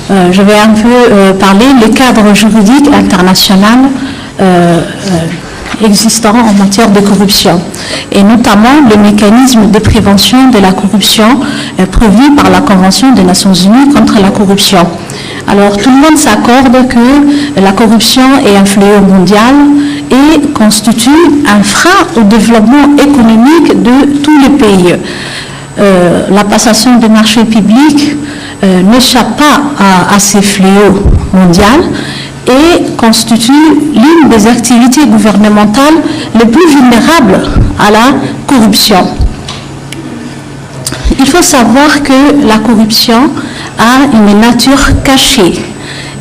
je vais un peu parler le cadre juridique international existant en matière de corruption, et notamment le mécanisme de prévention de la corruption prévu par la Convention des Nations Unies contre la corruption. Alors, tout le monde s'accorde que la corruption est un fléau mondial et constitue un frein au développement économique de tous les pays. La passation des marchés publics n'échappe pas à ces fléaux mondiaux et constitue l'une des activités gouvernementales les plus vulnérables à la corruption. Il faut savoir que la corruption a une nature cachée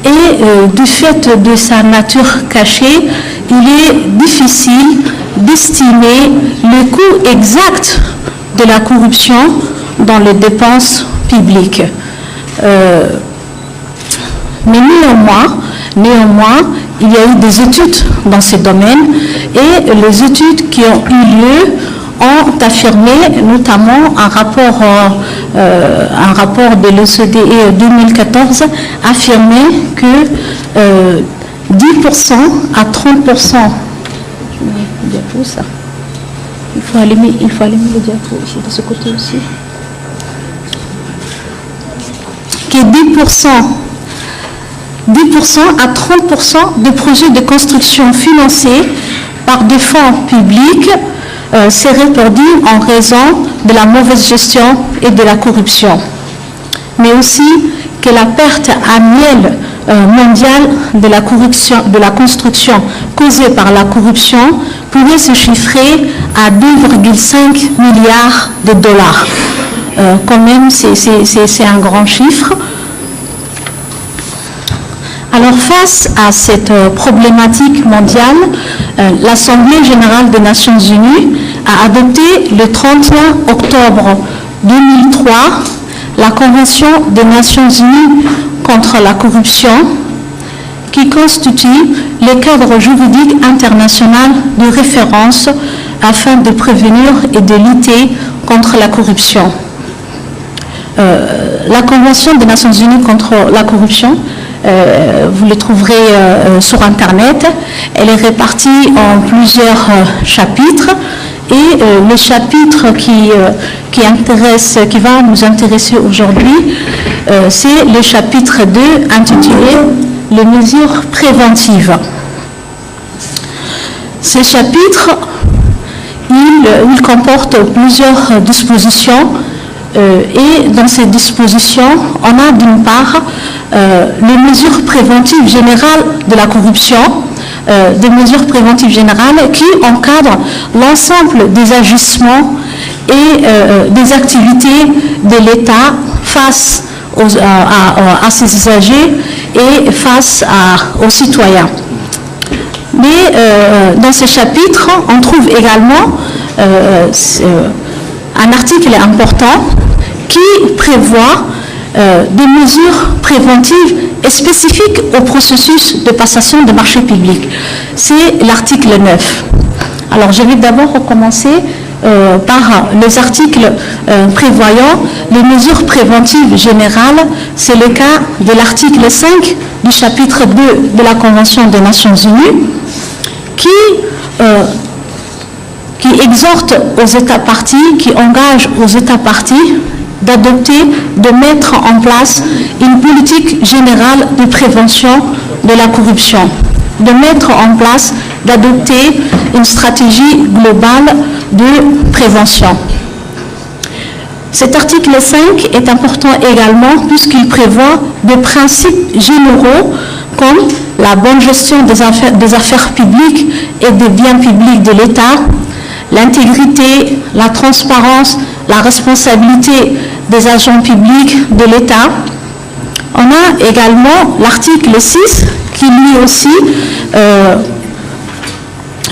et du fait de sa nature cachée, il est difficile d'estimer le coût exact de la corruption dans les dépenses publiques. Mais néanmoins, il y a eu des études dans ce domaine et les études qui ont eu lieu ont affirmé, notamment un rapport de l'OCDE 2014, affirmait que 10% à 30%, il faut allumer le diapo ici, de ce côté aussi, que 10% à 30% de projets de construction financés par des fonds publics seraient perdus en raison de la mauvaise gestion et de la corruption. Mais aussi que la perte annuelle mondiale de la construction causée par la corruption pourrait se chiffrer à 2,5 milliards de dollars. Quand même, c'est un grand chiffre. Alors, face à cette problématique mondiale, l'Assemblée générale des Nations Unies a adopté le 31 octobre 2003 la Convention des Nations Unies contre la corruption, qui constitue le cadre juridique international de référence afin de prévenir et de lutter contre la corruption. La Convention des Nations Unies contre la corruption, vous le trouverez sur Internet. Elle est répartie en plusieurs chapitres et le chapitre qui va nous intéresser aujourd'hui, c'est le chapitre 2 intitulé « Les mesures préventives ». Ce chapitre, il comporte plusieurs dispositions et dans ces dispositions, on a d'une part les mesures préventives générales de la corruption, des mesures préventives générales qui encadrent l'ensemble des agissements et des activités de l'État face à ses usagers et face aux citoyens. Mais dans ce chapitre, on trouve également un article important qui prévoit des mesures préventives et spécifiques au processus de passation de marchés publics. C'est l'article 9. Alors, je vais d'abord commencer par les articles prévoyant les mesures préventives générales. C'est le cas de l'article 5 du chapitre 2 de la Convention des Nations Unies qui exhorte aux États parties, qui engage aux États parties d'adopter, de mettre en place une politique générale de prévention de la corruption, de mettre en place, d'adopter une stratégie globale de prévention. Cet article 5 est important également puisqu'il prévoit des principes généraux comme la bonne gestion des affaires publiques et des biens publics de l'État, l'intégrité, la transparence, la responsabilité des agents publics de l'État. On a également l'article 6 qui lui aussi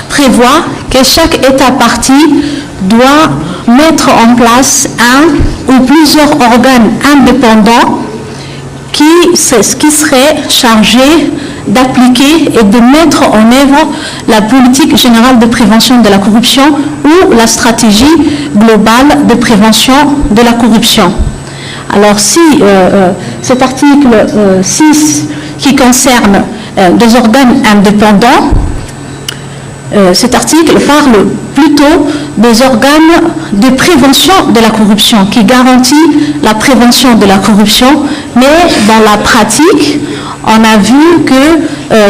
prévoit que chaque État partie doit mettre en place un ou plusieurs organes indépendants qui seraient chargés d'appliquer et de mettre en œuvre la politique générale de prévention de la corruption ou la stratégie globale de prévention de la corruption. Alors si cet article 6 qui concerne des organes indépendants, cet article parle plutôt des organes de prévention de la corruption, qui garantit la prévention de la corruption, mais dans la pratique, on a vu que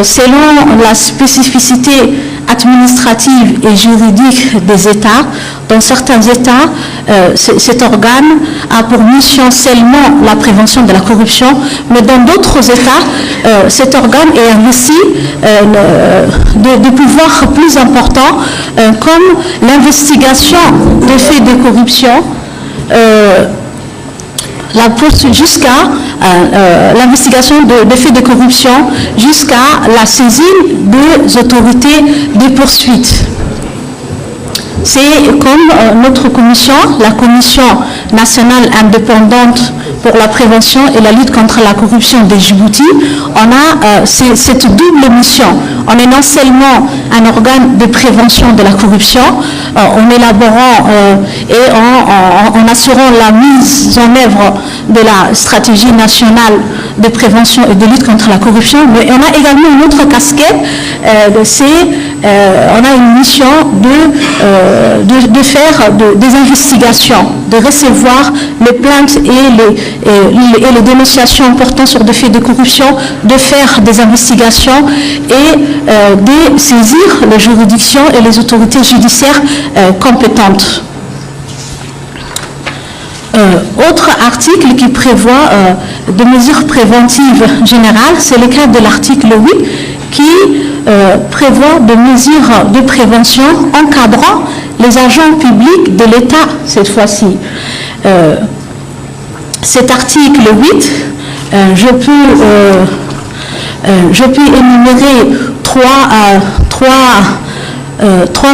selon la spécificité administrative et juridique des États, dans certains États, cet organe a pour mission seulement la prévention de la corruption, mais dans d'autres États, cet organe est investi de pouvoirs plus importants, comme l'investigation des faits de corruption, jusqu'à l'investigation des faits de corruption, jusqu'à la saisine des autorités de poursuite. C'est comme notre commission, la Commission nationale indépendante pour la prévention et la lutte contre la corruption de Djibouti, on a cette double mission. On est non seulement un organe de prévention de la corruption, en élaborant et en assurant la mise en œuvre de la stratégie nationale de prévention et de lutte contre la corruption, mais on a également une autre casquette, on a une mission de faire des investigations, de recevoir les plaintes et les dénonciations portant sur des faits de corruption, de faire des investigations et de saisir les juridictions et les autorités judiciaires compétentes. Autre article qui prévoit des mesures préventives générales, c'est le cas de l'article 8 qui prévoit des mesures de prévention encadrant les agents publics de l'État cette fois-ci. Cet article 8, je peux énumérer trois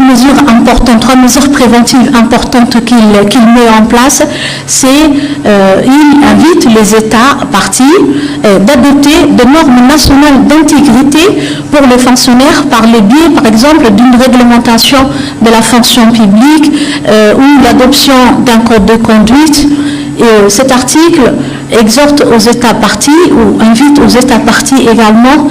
mesures importantes, trois mesures préventives importantes qu'il met en place. Il invite les États partis d'adopter des normes nationales d'intégrité pour les fonctionnaires par le biais, par exemple, d'une réglementation de la fonction publique ou l'adoption d'un code de conduite. Cet article exhorte aux États partis ou invite aux États partis également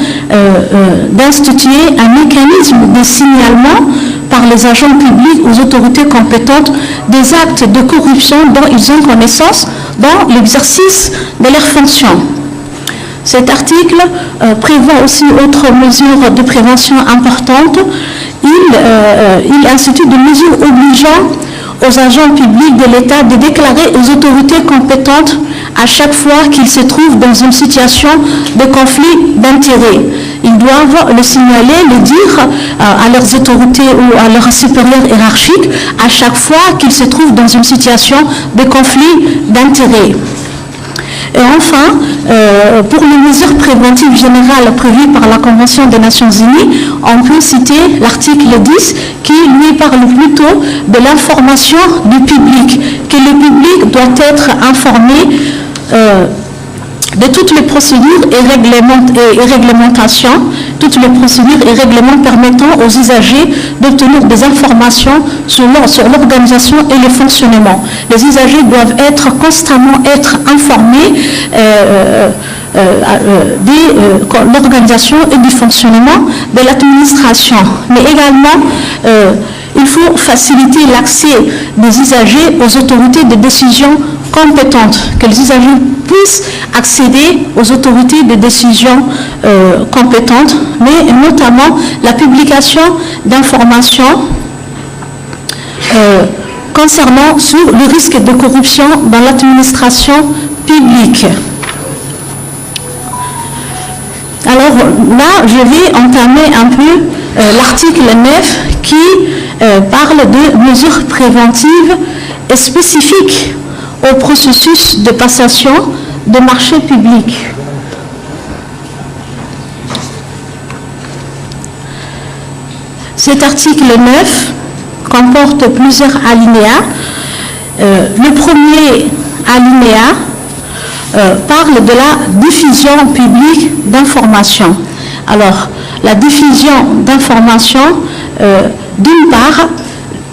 d'instituer un mécanisme de signalement par les agents publics aux autorités compétentes des actes de corruption dont ils ont connaissance dans l'exercice de leurs fonctions. Cet article prévoit aussi autres mesures de prévention importantes. Il institue des mesures obligeant aux agents publics de l'État de déclarer aux autorités compétentes à chaque fois qu'ils se trouvent dans une situation de conflit d'intérêts. Ils doivent le signaler, le dire à leurs autorités ou à leurs supérieurs hiérarchiques à chaque fois qu'ils se trouvent dans une situation de conflit d'intérêts. Et enfin, pour les mesures préventives générales prévues par la Convention des Nations Unies, on peut citer l'article 10 qui lui parle plutôt de l'information du public, que le public doit être informé de toutes les procédures et réglementations, toutes les procédures et règlements permettant aux usagers d'obtenir des informations sur l'organisation et le fonctionnement. Les usagers doivent constamment être informés de l'organisation et du fonctionnement de l'administration. Mais également, il faut faciliter l'accès des usagers aux autorités de décision compétentes, que les usagers puissent accéder aux autorités de décision compétentes, mais notamment la publication d'informations concernant sur le risque de corruption dans l'administration publique. Alors là, je vais entamer un peu l'article 9 qui parle de mesures préventives et spécifiques au processus de passation de marchés publics. Cet article 9 comporte plusieurs alinéas. Le premier alinéa parle de la diffusion publique d'informations. Alors, la diffusion d'informations, d'une part,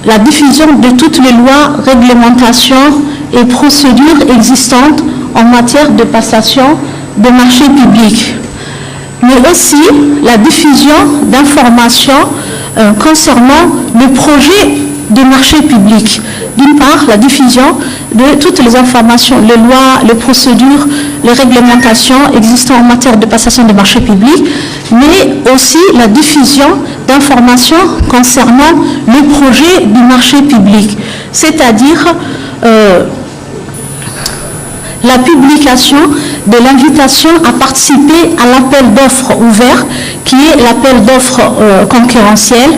la diffusion de toutes les lois, réglementations et procédures existantes en matière de passation de marchés publics, mais aussi la diffusion d'informations concernant le projet de marché public. D'une part, la diffusion de toutes les informations, les lois, les procédures, les réglementations existant en matière de passation de marché public, mais aussi la diffusion d'informations concernant le projet du marché public, c'est-à-dire la publication de l'invitation à participer à l'appel d'offres ouvert, qui est l'appel d'offres concurrentiel.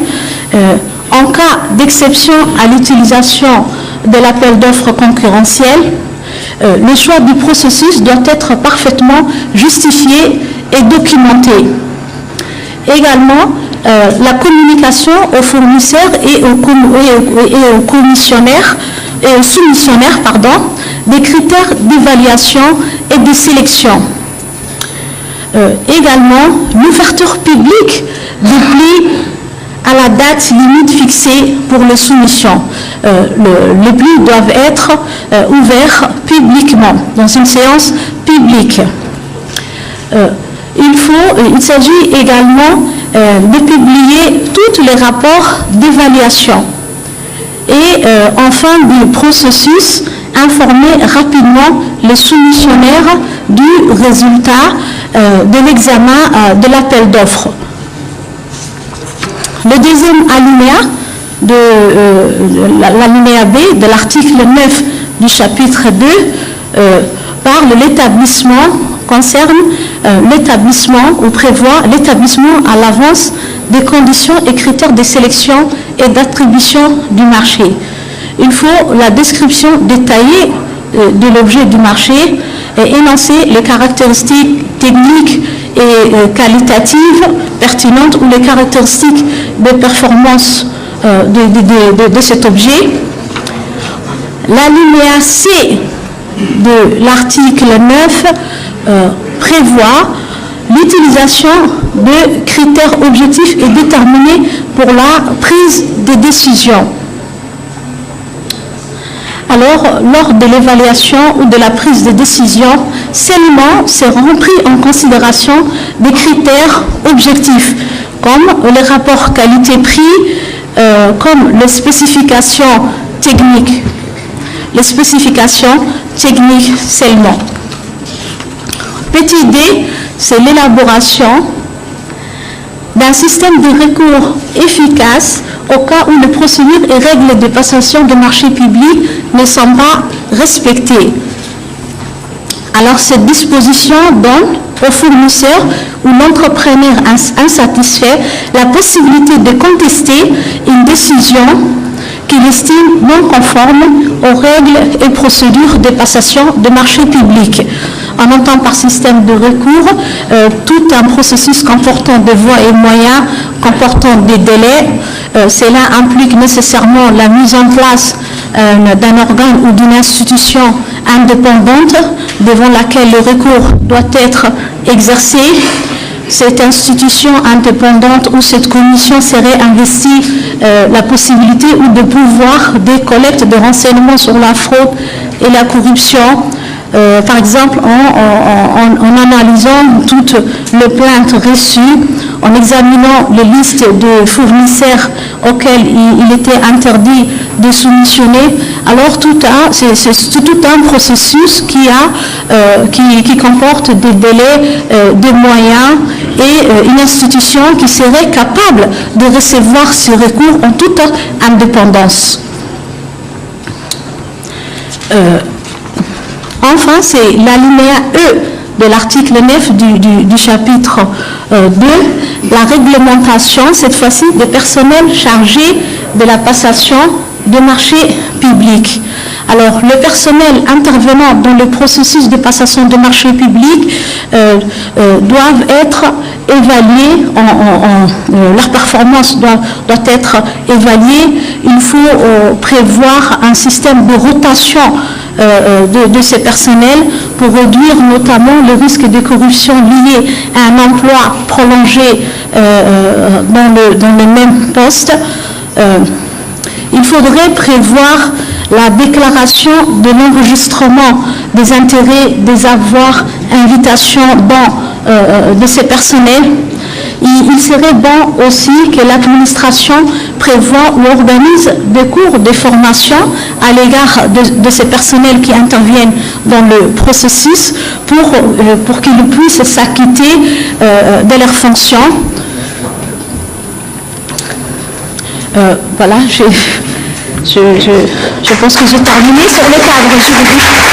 En cas d'exception à l'utilisation de l'appel d'offres concurrentiel, le choix du processus doit être parfaitement justifié et documenté. Également, la communication aux fournisseurs et aux commissionnaires et aux soumissionnaires, des critères d'évaluation et de sélection. Également, l'ouverture publique des plis à la date limite fixée pour les soumissions. Les plis doivent être ouverts publiquement, dans une séance publique. Il s'agit également de publier tous les rapports d'évaluation. Et en fin du processus, informer rapidement les soumissionnaires du résultat de l'examen de l'appel d'offres. Le deuxième alinéa l'alinéa B de l'article 9 du chapitre 2 parle de l'établissement, concerne l'établissement ou prévoit l'établissement à l'avance des conditions et critères de sélection et d'attribution du marché. Il faut la description détaillée de l'objet du marché et énoncer les caractéristiques techniques et qualitatives pertinentes ou les caractéristiques de performance de cet objet. L'alinéa C de l'article 9 prévoit l'utilisation de critères objectifs et déterminés pour la prise de décision. Alors, lors de l'évaluation ou de la prise de décision, seulement seront pris en considération des critères objectifs, comme les rapports qualité-prix, comme les spécifications techniques. Les spécifications techniques seulement. Petit D, c'est l'élaboration d'un système de recours efficace au cas où les procédures et règles de passation de marché public ne sont pas respectées. Alors, cette disposition donne au fournisseur ou l'entrepreneur insatisfait la possibilité de contester une décision qu'il estime non conforme aux règles et procédures de passation de marché public. On entend par système de recours tout un processus comportant des voies et moyens, comportant des délais. Cela implique nécessairement la mise en place d'un organe ou d'une institution indépendante devant laquelle le recours doit être exercé. Cette institution indépendante ou cette commission serait investie la possibilité ou de pouvoir des collectes de renseignements sur la fraude et la corruption, par exemple en analysant toutes les plaintes reçues, en examinant les listes de fournisseurs auxquels il était interdit de soumissionner. Alors c'est tout un processus qui comporte des délais, des moyens et une institution qui serait capable de recevoir ce recours en toute indépendance. Enfin, c'est l'alinéa E de l'article 9 du chapitre 2, la réglementation, cette fois-ci, des personnels chargés de la passation de marché public. Alors, le personnel intervenant dans le processus de passation de marché public doivent être évalués, leur performance doit être évaluée. Il faut prévoir un système de rotation de ces personnels pour réduire notamment le risque de corruption lié à un emploi prolongé dans le même poste. Il faudrait prévoir la déclaration de l'enregistrement des intérêts, des avoirs, invitations, dons de ces personnels. Il serait bon aussi que l'administration prévoit ou organise des cours de formation à l'égard de ces personnels qui interviennent dans le processus pour qu'ils puissent s'acquitter de leurs fonctions. Voilà, je pense que j'ai terminé sur le cadre juridique.